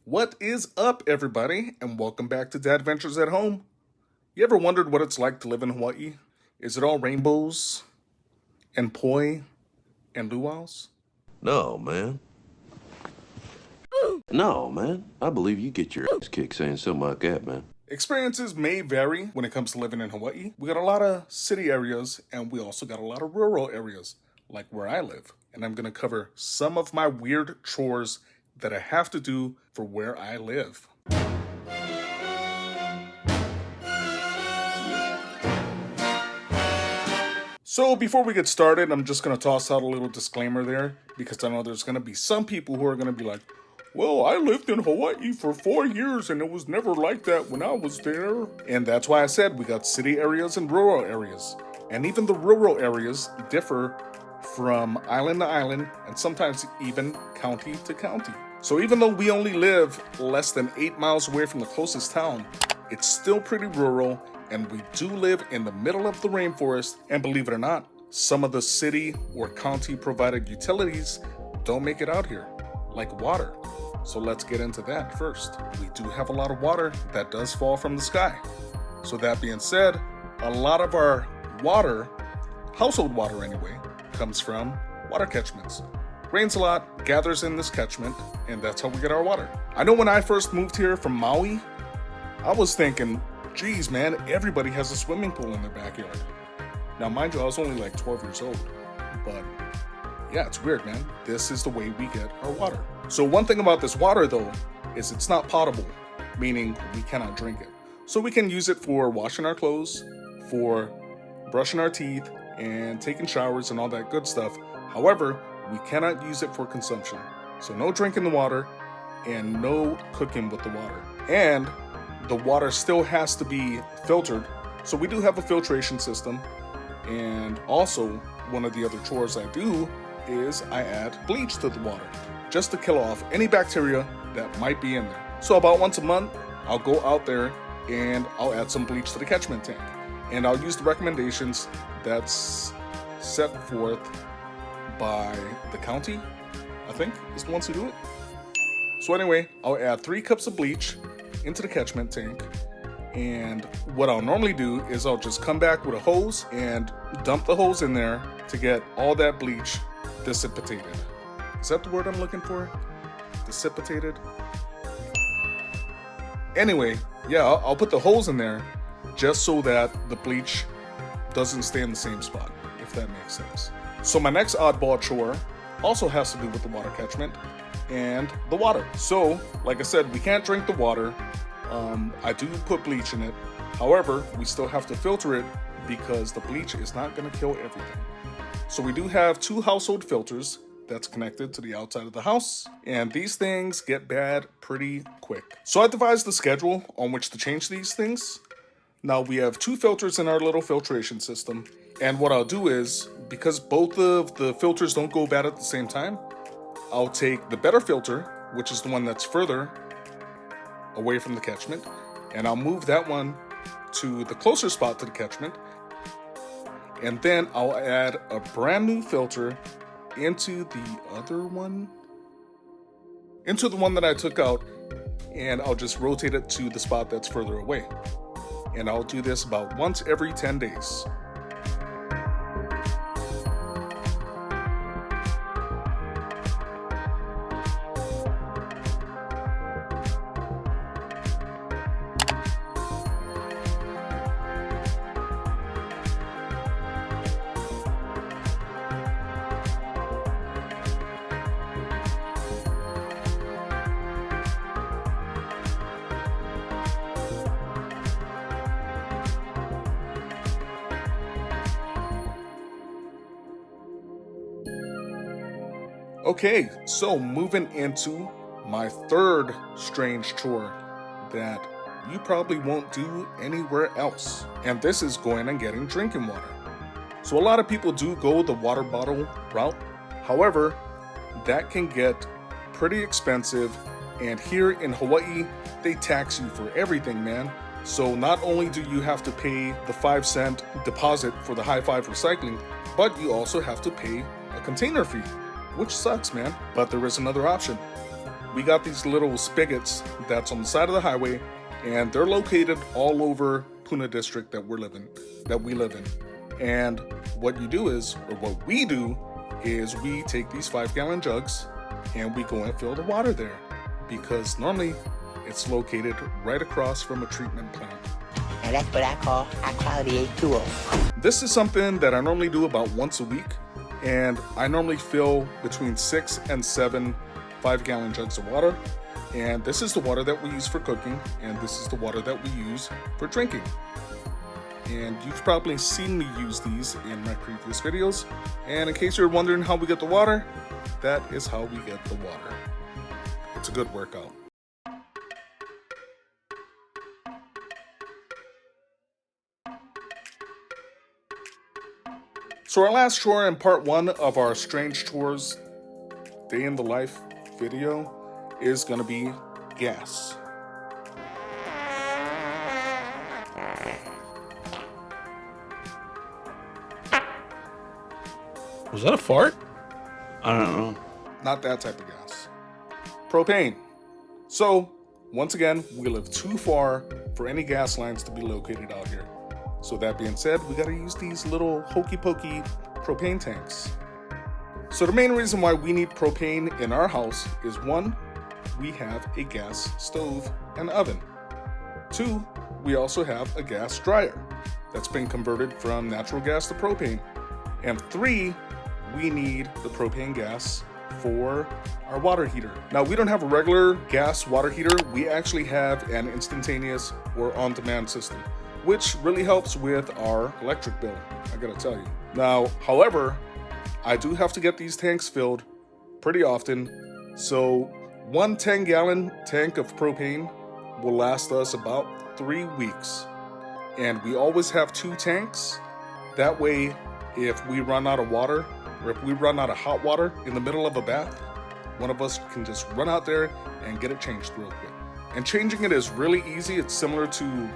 What is up, everybody, and welcome back to Dad Adventures at Home. You ever wondered what it's like to live in Hawaii? Is it all rainbows and poi and luau's? No, man. No, man. I believe you get your ass kicked saying something like that, man. Experiences may vary when it comes to living in Hawaii. We got a lot of city areas, and we also got a lot of rural areas, like where I live. And I'm going to cover some of my weird chores that I have to do for where I live. So before we get started, I'm just going to toss out a little disclaimer there, because I know there's going to be some people who are going to be like, well, I lived in Hawaii for 4 years and it was never like that when I was there. And that's why I said we got city areas and rural areas. And even the rural areas differ from island to island and sometimes even county to county. So even though we only live less than 8 miles away from the closest town, it's still pretty rural, and we do live in the middle of the rainforest. And believe it or not, some of the city or county provided utilities don't make it out here, like water. So let's get into that first. We do have a lot of water that does fall from the sky. So that being said, a lot of our water, household water anyway, comes from water catchments. Rains a lot, gathers in this catchment, and that's how we get our water. I know when I first moved here from Maui, I was thinking, geez man, everybody has a swimming pool in their backyard. Now mind you, I was only like 12 years old, but yeah, it's weird, man. This is the way we get our water. So one thing about this water though, is it's not potable, meaning we cannot drink it. So we can use it for washing our clothes, for brushing our teeth, and taking showers and all that good stuff. However, we cannot use it for consumption. So no drinking the water and no cooking with the water. And the water still has to be filtered. So we do have a filtration system. And also, one of the other chores I do is I add bleach to the water just to kill off any bacteria that might be in there. So about once a month, I'll go out there and I'll add some bleach to the catchment tank. And I'll use the recommendations that's set forth by the county, I think, is the ones who do it. So anyway, I'll add 3 cups of bleach into the catchment tank. And what I'll normally do is I'll just come back with a hose and dump the hose in there to get all that bleach dissipated. Is that the word I'm looking for? Dissipated? Anyway, yeah, I'll put the hose in there just so that the bleach doesn't stay in the same spot, if that makes sense. So my next oddball chore also has to do with the water catchment and the water. So, like I said, we can't drink the water. I do put bleach in it. However, we still have to filter it because the bleach is not going to kill everything. So we do have 2 household filters that's connected to the outside of the house, and these things get bad pretty quick. So I devised the schedule on which to change these things. Now we have 2 filters in our little filtration system, and what I'll do is, because both of the filters don't go bad at the same time, I'll take the better filter, which is the one that's further away from the catchment, and I'll move that one to the closer spot to the catchment, and then I'll add a brand new filter into the other one, into the one that I took out, and I'll just rotate it to the spot that's further away. And I'll do this about once every 10 days. Okay, so moving into my third strange chore that you probably won't do anywhere else. And this is going and getting drinking water. So a lot of people do go the water bottle route. However, that can get pretty expensive. And here in Hawaii, they tax you for everything, man. So not only do you have to pay the 5-cent deposit for the high five recycling, but you also have to pay a container fee, which sucks, man. But there is another option. we got these little spigots that's on the side of the highway, and they're located all over Puna district that we live in. And what you do is, or what we do is, we take these 5-gallon jugs and we go and fill the water there, because normally it's located right across from a treatment plant. And that's what I call high quality H2O. This is something that I normally do about once a week, and I normally fill between 6 and 7 5-gallon jugs of water. And this is the water that we use for cooking, and this is the water that we use for drinking. And you've probably seen me use these in my previous videos. And in case you're wondering how we get the water, that is how we get the water. It's a good workout. So our last chore in part 1 of our Strange Chores Day in the Life video is going to be gas. Was that a fart? I don't know. Not that type of gas. Propane. So, once again, we live too far for any gas lines to be located out here. So that being said, we gotta use these little hokey pokey propane tanks. So the main reason why we need propane in our house is 1, we have a gas stove and oven. 2, we also have a gas dryer that's been converted from natural gas to propane. And 3, we need the propane gas for our water heater. Now, we don't have a regular gas water heater. We actually have an instantaneous or on-demand system, which really helps with our electric bill, I gotta tell you. Now, however, I do have to get these tanks filled pretty often. So 1 10-gallon tank of propane will last us about 3 weeks. And we always have 2 tanks. That way, if we run out of water, or if we run out of hot water in the middle of a bath, one of us can just run out there and get it changed real quick. And changing it is really easy. It's similar to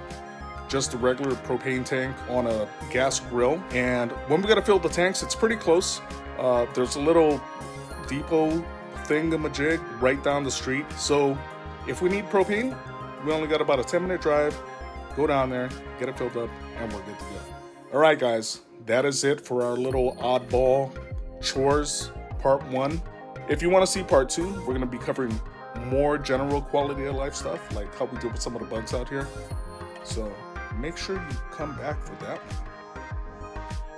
just a regular propane tank on a gas grill. And when we gotta fill the tanks, it's pretty close. There's a little depot thingamajig right down the street. So if we need propane, we only got about a 10-minute drive. Go down there, get it filled up, and we're good to go. All right, guys, that is it for our little oddball chores part 1. If you want to see part 2, we're going to be covering more general quality of life stuff, like how we deal with some of the bugs out here. So make sure you come back for that one.